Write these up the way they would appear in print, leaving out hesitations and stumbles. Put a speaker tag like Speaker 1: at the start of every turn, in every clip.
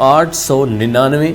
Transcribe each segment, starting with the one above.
Speaker 1: 899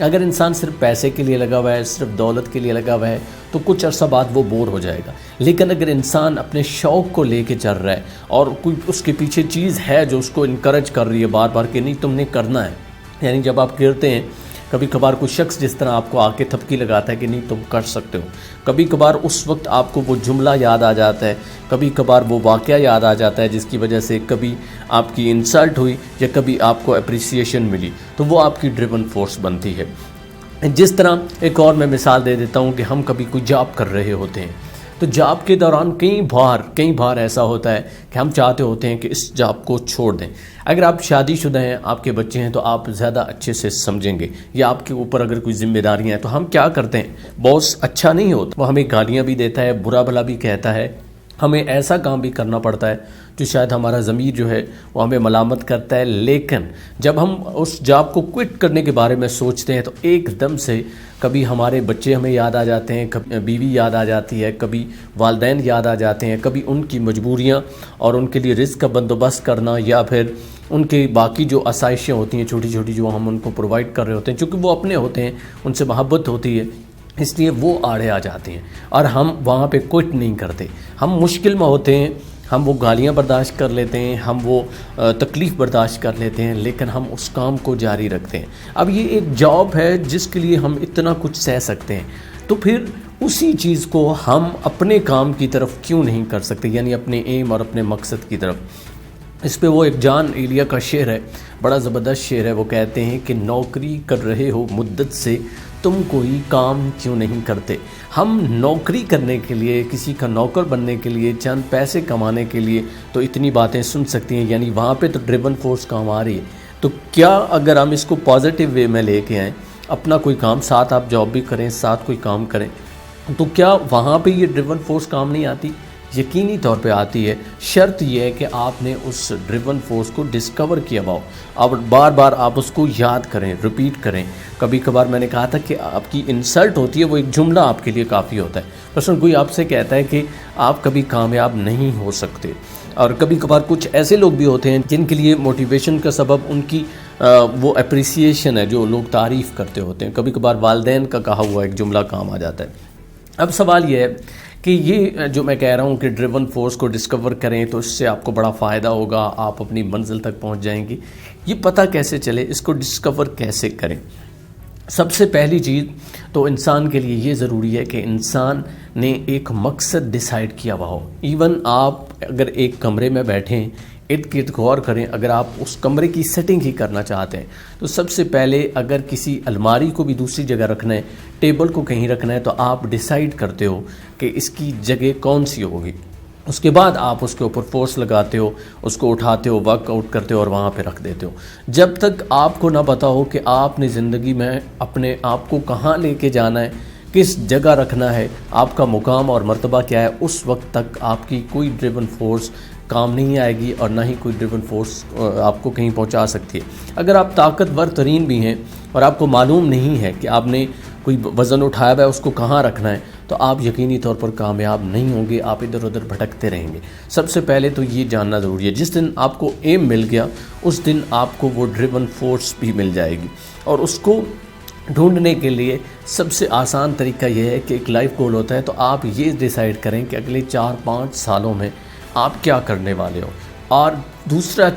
Speaker 1: اگر انسان صرف پیسے کے لیے لگا ہوا ہے، صرف دولت کے لیے لگا ہوا ہے، تو کچھ عرصہ بعد وہ بور ہو جائے گا. لیکن اگر انسان اپنے شوق کو لے کے چل رہا ہے اور کوئی اس کے پیچھے چیز ہے جو اس کو انکریج کر رہی ہے بار بار کہ نہیں تم نے کرنا ہے، یعنی جب آپ گرتے ہیں کبھی کبھار کوئی شخص جس طرح آپ کو آ کے تھپکی لگاتا ہے کہ نہیں تم کر سکتے ہو، کبھی کبھار اس وقت آپ کو وہ جملہ یاد آ جاتا ہے، کبھی کبھار وہ واقعہ یاد آ جاتا ہے جس کی وجہ سے کبھی آپ کی انسلٹ ہوئی یا کبھی آپ کو اپریسیشن ملی، تو وہ آپ کی ڈریون فورس بنتی ہے. جس طرح ایک اور میں مثال دے دیتا ہوں کہ ہم کبھی کوئی جاب کر رہے ہوتے ہیں، تو جاب کے دوران کئی بار ایسا ہوتا ہے کہ ہم چاہتے ہوتے ہیں کہ اس جاب کو چھوڑ دیں. اگر آپ شادی شدہ ہیں، آپ کے بچے ہیں، تو آپ زیادہ اچھے سے سمجھیں گے، یا آپ کے اوپر اگر کوئی ذمہ داریاں ہیں تو ہم کیا کرتے ہیں، باس اچھا نہیں ہوتا، وہ ہمیں گالیاں بھی دیتا ہے، برا بھلا بھی کہتا ہے، ہمیں ایسا کام بھی کرنا پڑتا ہے جو شاید ہمارا ضمیر جو ہے وہ ہمیں ملامت کرتا ہے. لیکن جب ہم اس جاب کو کوئٹ کرنے کے بارے میں سوچتے ہیں تو ایک دم سے کبھی ہمارے بچے ہمیں یاد آ جاتے ہیں، کبھی بیوی یاد آ جاتی ہے، کبھی والدین یاد آ جاتے ہیں، کبھی ان کی مجبوریاں اور ان کے لیے رزق کا بندوبست کرنا، یا پھر ان کے باقی جو آسائشیں ہوتی ہیں چھوٹی چھوٹی جو ہم ان کو پرووائڈ کر رہے ہوتے ہیں، چونکہ وہ اپنے ہوتے ہیں، ان سے محبت ہوتی ہے، اس لیے وہ آڑے آ جاتے ہیں اور ہم وہاں پہ کوئٹ نہیں کرتے. ہم مشکل میں ہوتے ہیں، ہم وہ گالیاں برداشت کر لیتے ہیں، ہم وہ تکلیف برداشت کر لیتے ہیں، لیکن ہم اس کام کو جاری رکھتے ہیں. اب یہ ایک جاب ہے جس کے لیے ہم اتنا کچھ سہ سکتے ہیں، تو پھر اسی چیز کو ہم اپنے کام کی طرف کیوں نہیں کر سکتے، یعنی اپنے ایم اور اپنے مقصد کی طرف. اس پہ وہ ایک جان ایلیا کا شعر ہے، بڑا زبردست شعر ہے. وہ کہتے ہیں کہ نوکری کر رہے ہو مدت سے تم کوئی کام کیوں نہیں کرتے. ہم نوکری کرنے کے لیے، کسی کا نوکر بننے کے لیے، چند پیسے کمانے کے لیے تو اتنی باتیں سن سکتی ہیں، یعنی وہاں پہ تو ڈریون فورس کام آ رہی ہے. تو کیا اگر ہم اس کو پازیٹیو وے میں لے کے آئیں، اپنا کوئی کام ساتھ آپ جاب بھی کریں، ساتھ کوئی کام کریں، تو کیا وہاں پہ یہ ڈریون فورس کام نہیں آتی؟ یقینی طور پہ آتی ہے. شرط یہ ہے کہ آپ نے اس ڈریون فورس کو ڈسکور کیا ہوا ہو اور بار بار آپ اس کو یاد کریں، ریپیٹ کریں. کبھی کبھار میں نے کہا تھا کہ آپ کی انسلٹ ہوتی ہے، وہ ایک جملہ آپ کے لیے کافی ہوتا ہے. مثلاً کوئی آپ سے کہتا ہے کہ آپ کبھی کامیاب نہیں ہو سکتے، اور کبھی کبھار کچھ ایسے لوگ بھی ہوتے ہیں جن کے لیے موٹیویشن کا سبب ان کی وہ اپریسیشن ہے، جو لوگ تعریف کرتے ہوتے ہیں. کبھی کبھار والدین کا کہا ہوا ایک جملہ کام آ جاتا ہے. اب سوال یہ ہے کہ یہ جو میں کہہ رہا ہوں کہ ڈریون فورس کو ڈسکور کریں تو اس سے آپ کو بڑا فائدہ ہوگا، آپ اپنی منزل تک پہنچ جائیں گے. یہ پتہ کیسے چلے، اس کو ڈسکور کیسے کریں؟ سب سے پہلی چیز تو انسان کے لیے یہ ضروری ہے کہ انسان نے ایک مقصد ڈیسائیڈ کیا ہوا ہو. ایون آپ اگر ایک کمرے میں بیٹھیں، ارد گرد غور کریں، اگر آپ اس کمرے کی سیٹنگ ہی کرنا چاہتے ہیں تو سب سے پہلے اگر کسی الماری کو بھی دوسری جگہ رکھنا ہے، ٹیبل کو کہیں رکھنا ہے، تو آپ ڈیسائیڈ کرتے ہو کہ اس کی جگہ کون سی ہوگی. اس کے بعد آپ اس کے اوپر فورس لگاتے ہو، اس کو اٹھاتے ہو، ورک آؤٹ کرتے ہو اور وہاں پہ رکھ دیتے ہو. جب تک آپ کو نہ پتا ہو کہ آپ نے زندگی میں اپنے آپ کو کہاں لے کے جانا ہے، کس جگہ رکھنا ہے، آپ کا مقام اور مرتبہ کیا ہے، اس وقت تک آپ کی کوئی ڈریون فورس کام نہیں آئے گی اور نہ ہی کوئی ڈریون فورس آپ کو کہیں پہنچا سکتی ہے. اگر آپ طاقتور ترین بھی ہیں اور آپ کو معلوم نہیں ہے کہ آپ نے کوئی وزن اٹھایا ہوا ہے، اس کو کہاں رکھنا ہے، تو آپ یقینی طور پر کامیاب نہیں ہوں گے، آپ ادھر ادھر بھٹکتے رہیں گے. سب سے پہلے تو یہ جاننا ضروری ہے. جس دن آپ کو ایم مل گیا اس دن آپ کو وہ ڈریون فورس بھی مل جائے گی. اور اس کو ڈھونڈنے کے لیے سب سے آسان طریقہ یہ ہے کہ ایک لائف گول ہوتا ہے، تو آپ یہ ڈیسائیڈ کریں کہ اگلے 4-5 سالوں میں آپ کیا کرنے والے ہو. اور دوسرا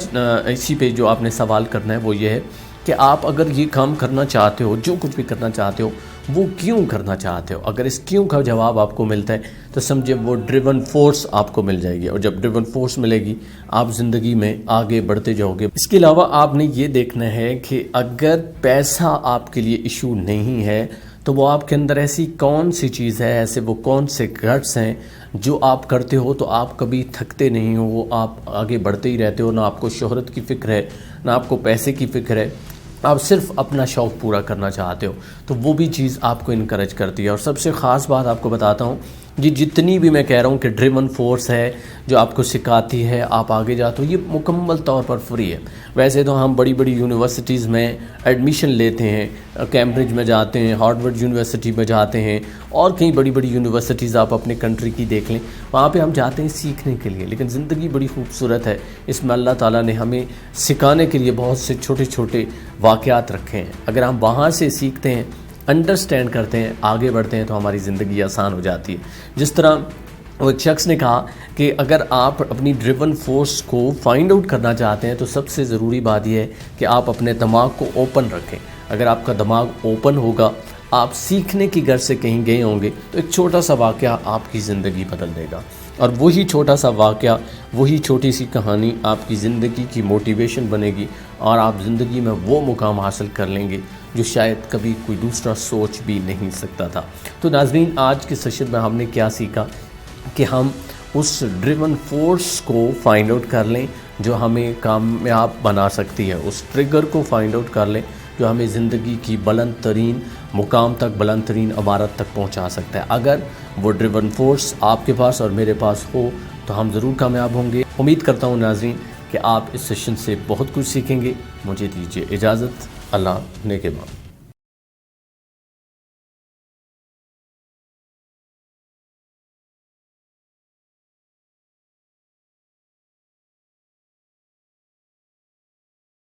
Speaker 1: اسی پہ جو آپ نے سوال کرنا ہے وہ یہ ہے کہ آپ اگر یہ کام کرنا چاہتے ہو، جو کچھ بھی کرنا چاہتے ہو، وہ کیوں کرنا چاہتے ہو. اگر اس کیوں کا جواب آپ کو ملتا ہے تو سمجھے وہ ڈریون فورس آپ کو مل جائے گی، اور جب ڈریون فورس ملے گی آپ زندگی میں آگے بڑھتے جاؤ گے. اس کے علاوہ آپ نے یہ دیکھنا ہے کہ اگر پیسہ آپ کے لیے ایشو نہیں ہے تو وہ آپ کے اندر ایسی کون سی چیز ہے، ایسے وہ کون سے گٹس ہیں جو آپ کرتے ہو تو آپ کبھی تھکتے نہیں ہو، وہ آپ آگے بڑھتے ہی رہتے ہو. نہ آپ کو شہرت کی فکر ہے، نہ آپ کو پیسے کی فکر ہے، آپ صرف اپنا شوق پورا کرنا چاہتے ہو. تو وہ بھی چیز آپ کو انکریج کرتی ہے. اور سب سے خاص بات آپ کو بتاتا ہوں یہ جتنی بھی میں کہہ رہا ہوں کہ ڈریون فورس ہے جو آپ کو سکھاتی ہے آپ آگے جاتے ہو، یہ مکمل طور پر فری ہے۔ ویسے تو ہم بڑی بڑی یونیورسٹیز میں ایڈمیشن لیتے ہیں، کیمبرج میں جاتے ہیں، ہارورڈ یونیورسٹی میں جاتے ہیں، اور کئی بڑی بڑی یونیورسٹیز آپ اپنے کنٹری کی دیکھ لیں، وہاں پہ ہم جاتے ہیں سیکھنے کے لیے۔ لیکن زندگی بڑی خوبصورت ہے، اس میں اللہ تعالیٰ نے ہمیں سکھانے کے لیے بہت سے چھوٹے چھوٹے واقعات رکھے ہیں۔ اگر ہم وہاں سے سیکھتے ہیں، انڈرسٹینڈ کرتے ہیں، آگے بڑھتے ہیں، تو ہماری زندگی آسان ہو جاتی ہے۔ جس طرح وہ ایک شخص نے کہا کہ اگر آپ اپنی ڈریون فورس کو فائنڈ آؤٹ کرنا چاہتے ہیں تو سب سے ضروری بات یہ ہے کہ آپ اپنے دماغ کو اوپن رکھیں۔ اگر آپ کا دماغ اوپن ہوگا، آپ سیکھنے کی غرض سے کہیں گئے ہوں گے، تو ایک چھوٹا سا واقعہ آپ کی زندگی بدل دے گا، اور وہی چھوٹا سا واقعہ، وہی چھوٹی سی کہانی آپ کی زندگی کی موٹیویشن بنے گی، اور آپ زندگی میں وہ مقام حاصل کر لیں گے جو شاید کبھی کوئی دوسرا سوچ بھی نہیں سکتا تھا۔ تو ناظرین، آج کے سیشن میں ہم نے کیا سیکھا کہ ہم اس ڈریون فورس کو فائنڈ آؤٹ کر لیں جو ہمیں کامیاب بنا سکتی ہے، اس ٹریگر کو فائنڈ آؤٹ کر لیں جو ہمیں زندگی کی بلند ترین مقام تک، بلند ترین عمارت تک پہنچا سکتا ہے۔ اگر وہ ڈریون فورس آپ کے پاس اور میرے پاس ہو تو ہم ضرور کامیاب ہوں گے۔ امید کرتا ہوں ناظرین کہ آپ اس سیشن سے بہت کچھ سیکھیں گے۔ مجھے دیجیے اجازت، اللہ نے کے بعد۔